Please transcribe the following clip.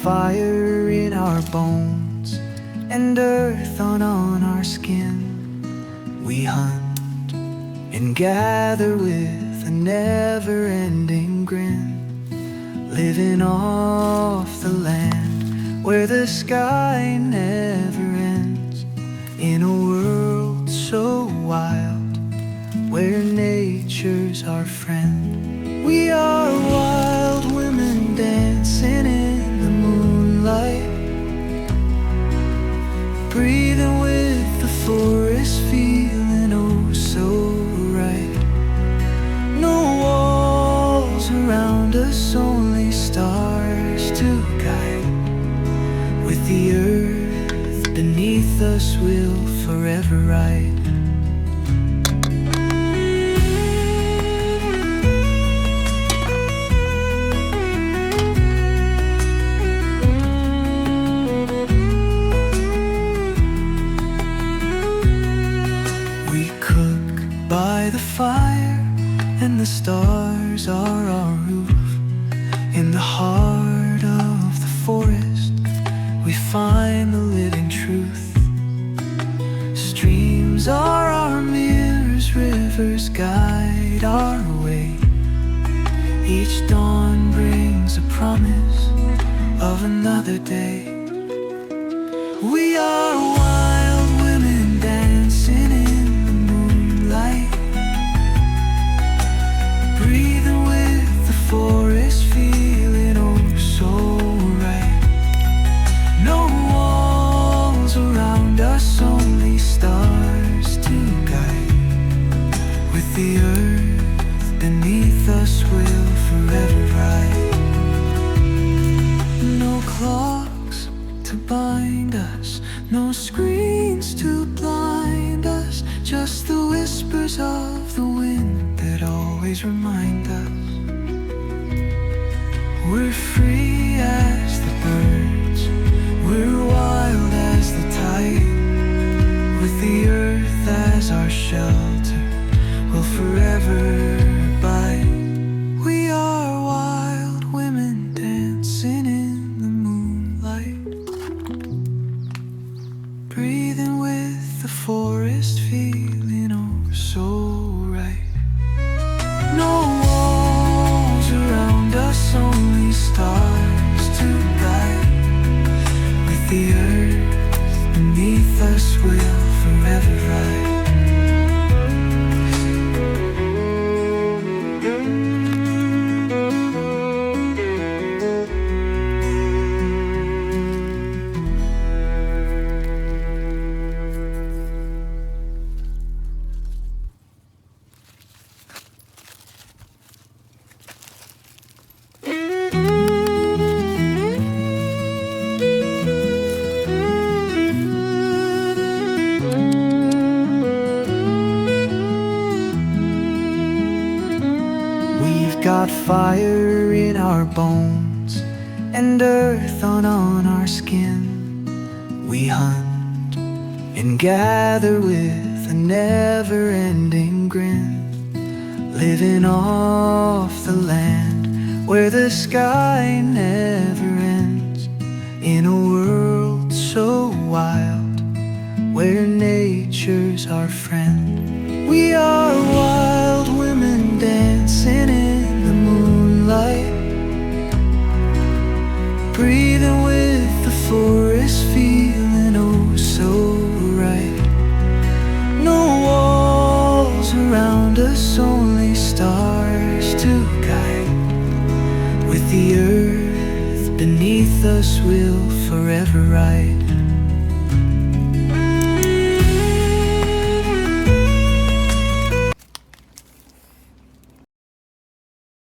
fire in our bones and earth on our skin. We hunt and gather with a never-ending grin, living off the land where the sky never ends, in a world so wild where nature's our friend. We are wild women dancing in the moonlight, breathing with the forest, feeling oh so right. No walls around us, only stars to guide. With the earth beneath us, we'll forever ride. By the fire, and the stars are our roof. In the heart of the forest, we find the living truth. Streams are our mirrors, rivers guide our way. Each dawn brings a promise of another day. We are wild women dancing in light, breathing with the forest, feeling oh so right. No walls around us, only stars to guide. With the earth beneath us, we'll forever ride. No clocks to bind us, no screens to blind us, just the whispers of the wind that always remind us we're free as the birds, we're wild as the tide. With the earth as our shelter, we'll forever abide. We are wild women dancing in the moonlight, breathing with the forest, feeling oh so right. No walls around us, only stars to guide. With the earth beneath us, we'll forever ride. Got fire in our bones and earth on our skin. We hunt and gather with a never-ending grin, living off the land where the sky never ends, in a world so wild where nature's our friend. We are wild women dancing in the moonlight, breathing with the forest, feeling oh so right. No walls around us, only stars to guide. With the earth beneath us, we'll forever ride.